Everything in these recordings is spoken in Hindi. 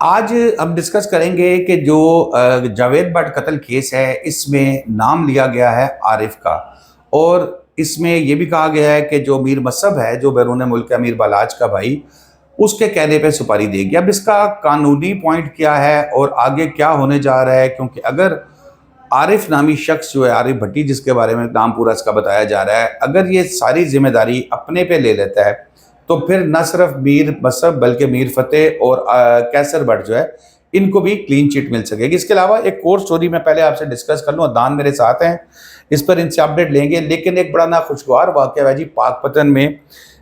आज हम डिस्कस करेंगे कि जो जावेद भट्ट कत्ल केस है, इसमें नाम लिया गया है आरिफ का। और इसमें यह भी कहा गया है कि जो मीर मसब है, जो बैरून मुल्क अमीर बालाज का भाई, उसके कहने पे सुपारी देगी। अब इसका कानूनी पॉइंट क्या है और आगे क्या होने जा रहा है, क्योंकि अगर आरिफ नामी शख्स जो है, आरिफ भट्टी जिसके बारे में नाम पूरा इसका बताया जा रहा है, अगर ये सारी जिम्मेदारी अपने पे ले लेता है तो फिर न सिर्फ मीर मसब बल्कि मीर फतेह और कैसर भट्ट जो है, इनको भी क्लीन चिट मिल सकेगी। इसके अलावा एक और स्टोरी मैं पहले आपसे डिस्कस कर लूँ, अदनान मेरे साथ हैं, इस पर इनसे अपडेट लेंगे। लेकिन एक बड़ा नाखुशगवार वाक़या है जी पाकपतन में,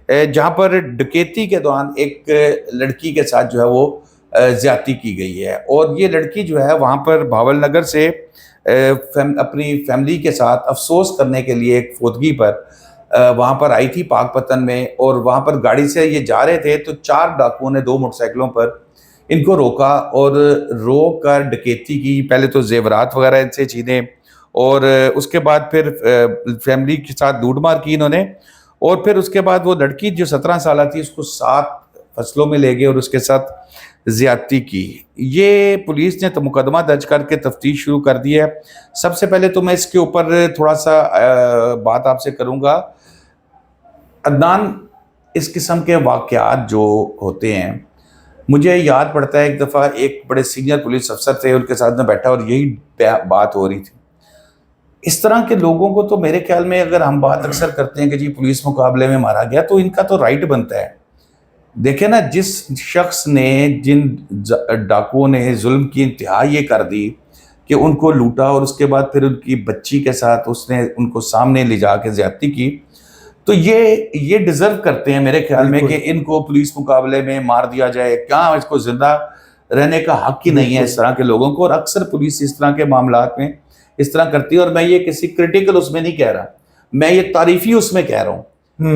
जहाँ पर डकैती के दौरान एक लड़की के साथ जो है वो ज्यादती की गई है। और ये लड़की जो है वहाँ पर भावल नगर से अपनी फैमिली के साथ अफसोस करने के लिए एक फौतगी पर वहाँ पर आई थी पाकपतन में। और वहाँ पर गाड़ी से ये जा रहे थे तो चार डाकुओं ने दो मोटरसाइकिलों पर इनको रोका और रोक कर डकैती की। पहले तो जेवरात वगैरह इनसे छीने और उसके बाद फिर फैमिली के साथ लूटमार की इन्होंने। और फिर उसके बाद वो लड़की जो 17 साल थी उसको 7 फसलों में ले गए और उसके साथ ज्यादती की। ये पुलिस ने तो मुकदमा दर्ज करके तफ्तीश शुरू कर दी है। सबसे पहले तो मैं इसके ऊपर थोड़ा सा बात आपसे करूंगा। अदनान, इस किस्म के वाक़यात जो होते हैं, मुझे याद पड़ता है एक दफ़ा एक बड़े सीनियर पुलिस अफसर थे, उनके साथ में बैठा और यही बात हो रही थी। इस तरह के लोगों को तो मेरे ख्याल में, अगर हम बात अक्सर करते हैं कि जी पुलिस मुकाबले में मारा गया, तो इनका तो राइट बनता है। देखे ना, जिस शख्स ने, जिन डाकुओं ने जुल्म की इंतहा ये कर दी कि उनको लूटा और उसके बाद फिर उनकी बच्ची के साथ उसने उनको सामने ले जाके ज्यादती की, तो ये डिजर्व करते हैं मेरे ख्याल में कि इनको पुलिस मुकाबले में मार दिया जाए। क्या इसको जिंदा रहने का हक ही नहीं है इस तरह के लोगों को। और अक्सर पुलिस इस तरह के मामलात में इस तरह करती है। और मैं ये किसी क्रिटिकल उसमें नहीं कह रहा, मैं ये तारीफी उसमें कह रहा हूँ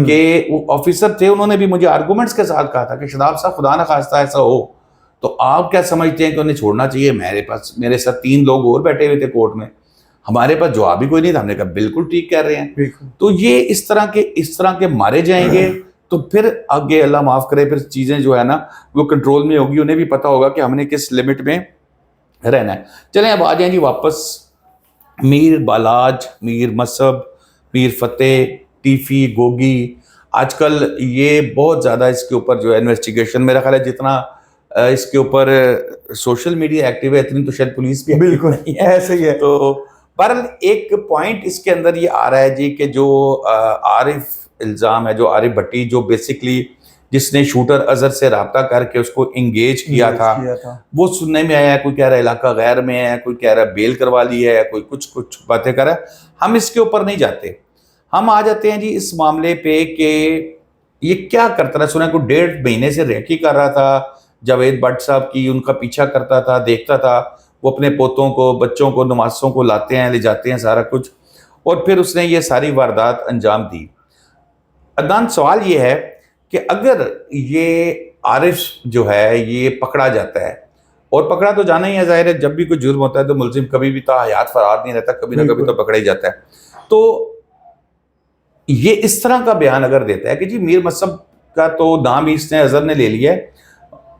कि वो ऑफिसर थे, उन्होंने भी मुझे आर्गूमेंट्स के साथ कहा था कि शदाब साहब, खुदा ना खास्ता ऐसा हो तो आप क्या समझते हैं कि उन्हें छोड़ना चाहिए? मेरे साथ 3 लोग और बैठे हुए थे कोर्ट में, हमारे पास जवाब ही कोई नहीं था। हमने कहा बिल्कुल ठीक कह रहे हैं। तो ये इस तरह के मारे जाएंगे तो फिर आगे अल्लाह माफ करे, फिर चीजें जो है ना वो कंट्रोल में होगी। उन्हें भी पता होगा कि हमने किस लिमिट में रहना है। चलें अब आ जाए जी वापस मीर बालाज, मीर मसब, मीर फतेह, टीफी, गोगी। आजकल ये बहुत ज़्यादा इसके ऊपर जो है इन्वेस्टिगेशन, मेरा ख्याल है जितना इसके ऊपर सोशल मीडिया एक्टिव है, इतनी तो शायद पुलिस भी बिल्कुल नहीं है। ऐसे ही है। तो पर एक पॉइंट इसके अंदर ये आ रहा है जी कि जो आरिफ इल्ज़ाम है, जो आरिफ भट्टी, जो बेसिकली जिसने शूटर अजहर से रब्ता करके उसको इंगेज किया था, वो सुनने में आया है। कोई कह रहा है इलाका गैर में है, कोई कह रहा है बेल करवा ली है, कोई कुछ कुछ बातें कर रहा है। हम इसके ऊपर नहीं जाते, हम आ जाते हैं जी इस मामले पे कि ये क्या करता रहा। सुना को 1.5 महीने से रेकी कर रहा था जावेद भट्ट साहब की, उनका पीछा करता था, देखता था। वो अपने पोतों को, बच्चों को, नमाज़ों को लाते हैं, ले जाते हैं सारा कुछ, और फिर उसने ये सारी वारदात अंजाम दी। अदनान, सवाल ये है कि अगर ये आरिफ जो है ये पकड़ा जाता है, और पकड़ा तो जाना ही है, जाहिर है जब भी कोई जुर्म होता है तो मुलजिम कभी भी ताहयात फरार नहीं रहता, कभी ना कभी तो पकड़ा ही जाता है। तो ये इस तरह का बयान अगर देता है कि जी मीर मसब का तो नाम ही इसने, अजहर ने ले लिया है,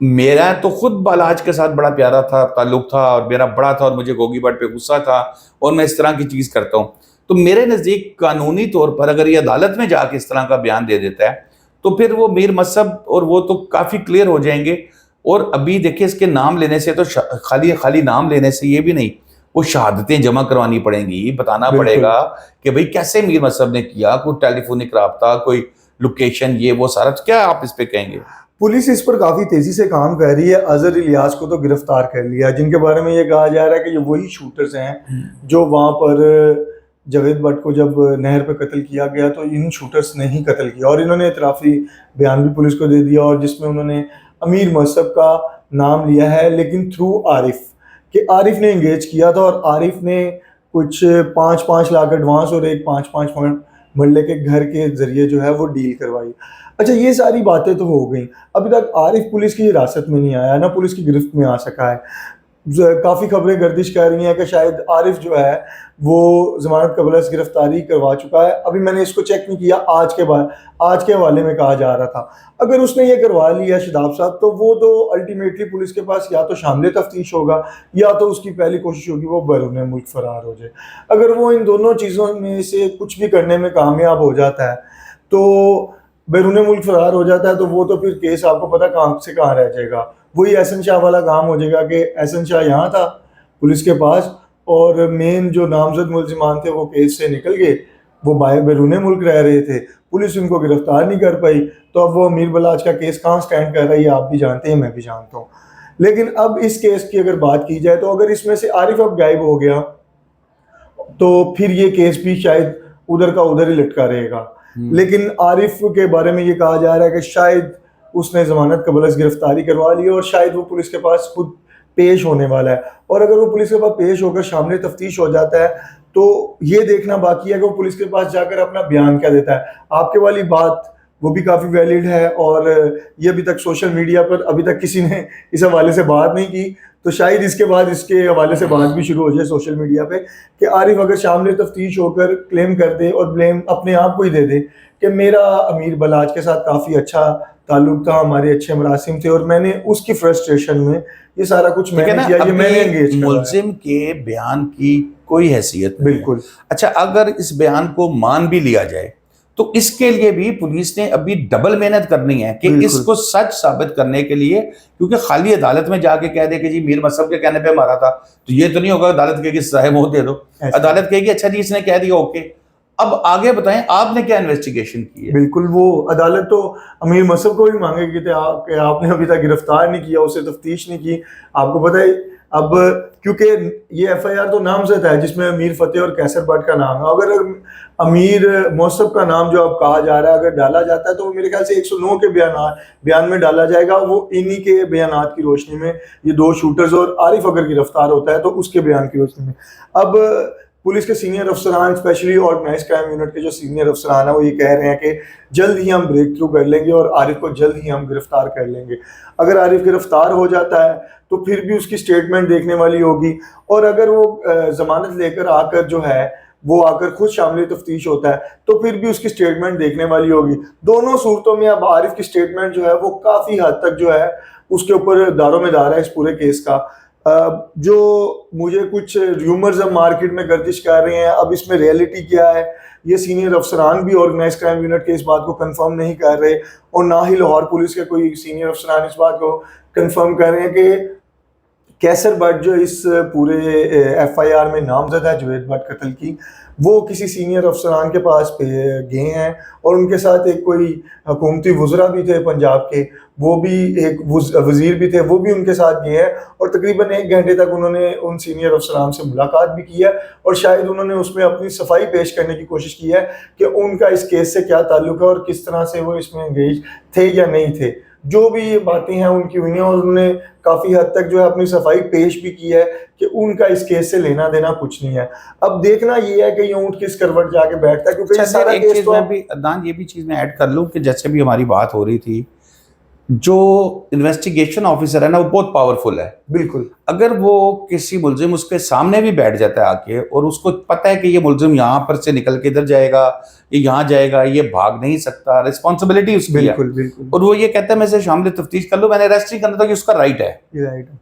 मेरा तो खुद बालाज के साथ बड़ा प्यारा था, ताल्लुक था और मेरा बड़ा था, और मुझे गोगी भट्ट पे गुस्सा था और मैं इस तरह की चीज़ करता हूँ, तो मेरे नज़दीक कानूनी तौर पर अगर ये अदालत में जाके इस तरह का बयान दे देता है तो फिर वो मीर मसब और वो तो काफ़ी क्लियर हो जाएंगे। और अभी देखिए, इसके नाम लेने से तो खाली नाम लेने से ये भी नहीं, वो शहादतें जमा करवानी पड़ेंगी, बताना पड़ेगा कि भाई कैसे मीर मसब ने किया, कोई टेलीफोनिक रब्ता, कोई लोकेशन, ये वो सारा। क्या आप इस पे कहेंगे? पुलिस इस पर काफी तेजी से काम कर रही है। अजहर इलियास को तो गिरफ्तार कर लिया, जिनके बारे में ये कहा जा रहा है कि ये वही शूटर्स हैं जो वहां पर जावेद भट्ट को जब नहर पे कत्ल किया गया तो इन शूटर्स ने ही कत्ल किया। और इन्होंने इतराफी बयान भी पुलिस को दे दिया, और जिसमें उन्होंने अमीर मसब का नाम लिया है, लेकिन थ्रू आरिफ, कि आरिफ ने इंगेज किया था और आरिफ ने कुछ 5-5 लाख एडवांस और एक 5-5 मरले के घर के जरिए जो है वो डील करवाई। अच्छा, ये सारी बातें तो हो गई। अभी तक आरिफ पुलिस की हिरासत में नहीं आया, ना पुलिस की गिरफ्त में आ सका है। काफ़ी खबरें गर्दिश कर रही हैं कि शायद आरिफ जो है वो ज़मानत कबल से गिरफ्तारी करवा चुका है। अभी मैंने इसको चेक नहीं किया, आज के हवाले में कहा जा रहा था। अगर उसने ये करवा लिया शादाब साहब, तो वो तो अल्टीमेटली पुलिस के पास या तो शामिल तफ्तीश होगा, या तो उसकी पहली कोशिश होगी वो बैरून मुल्क फ़रार हो जाए। अगर वो इन दोनों चीज़ों में से कुछ भी करने में कामयाब हो जाता है, तो बैरून मुल्क फ़रार हो जाता है, तो वो तो फिर केस आपको पता कहाँ से कहाँ रह जाएगा। वही एहसन शाह वाला काम हो जाएगा कि एहसन शाह यहाँ था पुलिस के पास, और मेन जो नामजद मुलजिमान थे वो केस से निकल गए, वो बैरून मुल्क रह रहे थे, पुलिस उनको गिरफ्तार नहीं कर पाई। तो अब वो अमीर बलाच का केस कहाँ स्टैंड कर रही है आप भी जानते हैं, मैं भी जानता हूँ। लेकिन अब इस केस की अगर बात की जाए, तो अगर इसमें से आरिफ अब गायब हो गया, तो फिर ये केस भी शायद उधर का उधर ही लटका रहेगा। लेकिन आरिफ के बारे में ये कहा जा रहा है कि शायद उसने जमानत कबल से गिरफ्तारी करवा ली, और शायद वो पुलिस के पास खुद पेश होने वाला है। और अगर वो पुलिस के पास पेश होकर शामिल तफ्तीश हो जाता है, तो ये देखना बाकी है कि वो पुलिस के पास जाकर अपना बयान क्या देता है। आपके वाली बात वो भी काफ़ी वैलिड है, और ये अभी तक सोशल मीडिया पर अभी तक किसी ने इस हवाले से बात नहीं की, तो शायद इसके बाद इसके हवाले से बात भी शुरू हो जाए सोशल मीडिया पे, कि आरिफ अगर शामिल तफ्तीश होकर क्लेम कर दे और ब्लेम अपने आप को ही दे दे कि मेरा अमीर बलाच के साथ काफ़ी अच्छा ताल्लुक था, हमारे अच्छे मरासिम थे, और मैंने उसकी फ्रस्ट्रेशन में ये सारा कुछ मैंने किया, ये मैंने एंगेज करा है। मुल्जिम के बयान की कोई हैसियत नहीं है। बिल्कुल। अच्छा, अगर इस बयान को मान भी लिया जाए, तो इसके लिए भी पुलिस ने अभी डबल मेहनत करनी है कि बिल्कुल। इसको सच साबित करने के लिए, क्योंकि खाली अदालत में जाके कह दे कि जी मीर मसहब के कहने पे मारा था, तो ये तो नहीं होगा। अदालत कहेगी सजाए मौत दे दो, अदालत कहेगी अच्छा जी इसने कह दिया, ओके, अब आगे बताएं आपने क्या इन्वेस्टिगेशन की है। बिल्कुल, वो अदालत तो अमीर मसहब को भी मांगेगी कि आपने अभी तक गिरफ्तार नहीं किया, उसे तफ्तीश नहीं की। आपको पता है अब, क्योंकि ये एफआईआर तो नामजद है जिसमें अमीर फतेह और कैसर बट का नाम है। अगर अमीर मौसम का नाम जो अब कहा जा रहा है अगर डाला जाता है, तो वो मेरे ख्याल से 109 के बयान में डाला जाएगा। वो इन्हीं के बयानात की रोशनी में, ये दो शूटर्स और आरिफ अगर गिरफ्तार होता है तो उसके बयान की रोशनी में। अब पुलिस के सीनियर अफसरान, स्पेशली ऑर्गेनाइज क्राइम यूनिट के जो सीनियर अफसरान है, वो ये कह रहे हैं कि जल्द ही हम ब्रेक थ्रू कर लेंगे और आरिफ को जल्द ही हम गिरफ्तार कर लेंगे। अगर आरिफ गिरफ्तार हो जाता है तो फिर भी उसकी स्टेटमेंट देखने वाली होगी, और अगर वो जमानत लेकर आकर जो है वो आकर खुद शामिल तफ्तीश होता है तो फिर भी उसकी स्टेटमेंट देखने वाली होगी। दोनों सूरतों में अब आरिफ की स्टेटमेंट जो है वो काफ़ी हद तक जो है उसके ऊपर दारोमदार है इस पूरे केस का। जो मुझे कुछ र्यूमर्स अब मार्केट में गर्दिश कर रहे हैं, अब इसमें रियलिटी क्या है ये सीनियर अफसरान भी ऑर्गेनाइज क्राइम यूनिट के इस बात को कंफर्म नहीं कर रहे, और ना ही लाहौर पुलिस के कोई सीनियर अफसरान इस बात को कंफर्म कर रहे हैं कि कैसर बट जो इस पूरे एफआईआर में नामजद है जवेद बट कत्ल की, वो किसी सीनियर अफसरान के पास गए हैं, और उनके साथ एक कोई हुकूमती वज़रा भी थे पंजाब के, वो भी एक वज़ीर भी थे, वो भी उनके साथ गए हैं, और तकरीबन 1 घंटे तक उन्होंने उन सीनियर अफसरान से मुलाकात भी की है, और शायद उन्होंने उसमें अपनी सफाई पेश करने की कोशिश की है कि उनका इस केस से क्या ताल्लुक है और किस तरह से वो इसमें एंगेज थे या नहीं थे। जो भी ये बातें हैं उनकी हुई हैं, और उन्होंने काफ़ी हद तक जो है अपनी सफाई पेश भी की है कि उनका इस केस से लेना देना कुछ नहीं है। अब देखना ये है कि ये ऊँट किस करवट जाके बैठता है, क्योंकि सारा एक केस चीज तो मैं भी अदनान ये भी चीज मैं ऐड कर लूं कि जैसे भी हमारी बात हो रही थी, जो इन्वेस्टिगेशन ऑफिसर है ना वो बहुत पावरफुल है। बिल्कुल। अगर वो किसी मुलजिम उसके सामने भी बैठ जाता है आके, और उसको पता है कि ये मुलजिम यहाँ पर से निकल के इधर जाएगा, ये यहाँ जाएगा, ये भाग नहीं सकता, रिस्पॉन्सिबिलिटी उसकी है, बिल्कुल बिल्कुल। और वो ये कहता है मैं इसे शामिल तफ्तीश कर लूँ, मैंने अरेस्ट नहीं करना था, कि उसका राइट है। राइट है,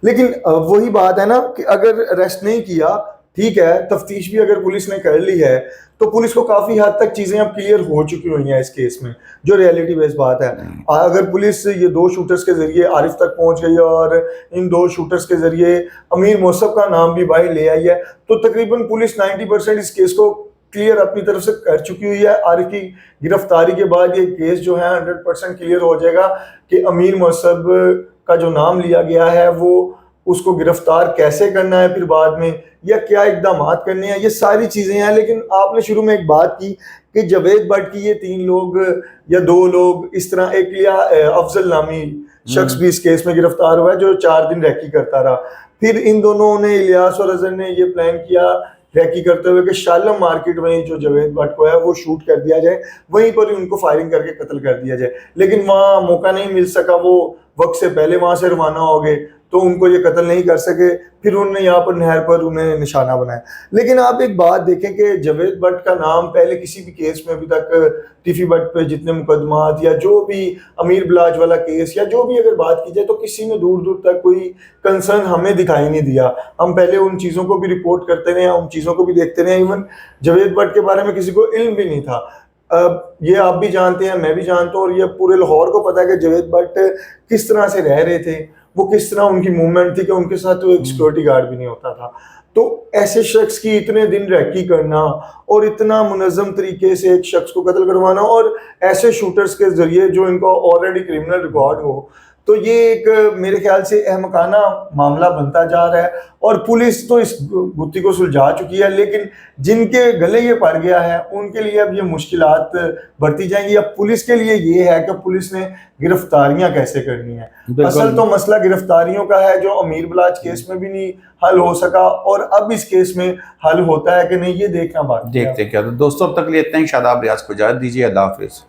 लेकिन वही बात है ना कि अगर अरेस्ट नहीं किया, ठीक है, तफ्तीश भी अगर पुलिस ने कर ली है, तो पुलिस को काफ़ी हद तक चीज़ें अब क्लियर हो चुकी हुई हैं इस केस में, जो रियलिटी बेस्ड बात है। अगर पुलिस ये 2 शूटर्स के जरिए आरिफ तक पहुंच गई और इन 2 शूटर्स के जरिए अमीर मौसफ का नाम भी बाहर ले आई है, तो तकरीबन पुलिस 90% इस केस को क्लियर अपनी तरफ से कर चुकी हुई है। आरिफ की गिरफ्तारी के बाद ये केस जो है 100% क्लियर हो जाएगा कि अमीर मौसफ का जो नाम लिया गया है वो उसको गिरफ्तार कैसे करना है फिर बाद में, या क्या इकदाम करने हैं, ये सारी चीज़ें हैं। लेकिन आपने शुरू में एक बात की कि जवेद बट की ये 3 लोग या 2 लोग इस तरह, एक लिया अफजल नामी शख्स भी इस केस में गिरफ्तार हुआ है जो 4 दिन रैकी करता रहा। फिर इन दोनों ने, इलियास और अजहर ने, ये प्लान किया रैकी करते हुए कि शालम मार्केट में जो जवेद बट को है वो शूट कर दिया जाए, वहीं पर ही उनको फायरिंग करके कत्ल कर दिया जाए। लेकिन वहाँ मौका नहीं मिल सका, वो वक्त से पहले वहाँ से रवाना हो गए, तो उनको ये कत्ल नहीं कर सके, फिर उन्होंने यहाँ पर नहर पर उन्हें निशाना बनाया। लेकिन आप एक बात देखें कि जावेद भट्ट का नाम पहले किसी भी केस में अभी तक टिफी भट्ट पे जितने मुकदमात या जो भी अमीर बिलाज वाला केस या जो भी अगर बात की जाए तो किसी में दूर दूर तक कोई कंसर्न हमें दिखाई नहीं दिया। हम पहले उन चीज़ों को भी रिपोर्ट करते रहे, उन चीज़ों को भी देखते रहे, इवन जावेद भट्ट के बारे में किसी को इल्म भी नहीं था। अब ये आप भी जानते हैं, मैं भी जानता हूँ और ये पूरे लाहौर को पता है कि जावेद भट्ट किस तरह से रह रहे थे, वो किस तरह उनकी मूवमेंट थी कि उनके साथ तो एक सिक्योरिटी गार्ड भी नहीं होता था। तो ऐसे शख्स की इतने दिन रैकी करना और इतना मुनज़्ज़म तरीके से एक शख्स को कत्ल करवाना और ऐसे शूटर्स के जरिए जो इनका ऑलरेडी क्रिमिनल रिकॉर्ड हो, तो ये एक मेरे ख्याल से अहमकाना मामला बनता जा रहा है। और पुलिस तो इस गुत्थी को सुलझा चुकी है, लेकिन जिनके गले ये पड़ गया है उनके लिए अब ये मुश्किलात बढ़ती जाएंगी। अब पुलिस के लिए ये है कि पुलिस ने गिरफ्तारियां कैसे करनी है। असल तो मसला गिरफ्तारियों का है, जो अमीर बिलाज केस में भी नहीं हल हो सका और अब इस केस में हल होता है कि नहीं, ये देखना बाकी है। देखते क्या। तो दोस्तों अब तक लिए इतना ही। शादाब रियाज को इजाजत दीजिए। अल्लाह हाफिज।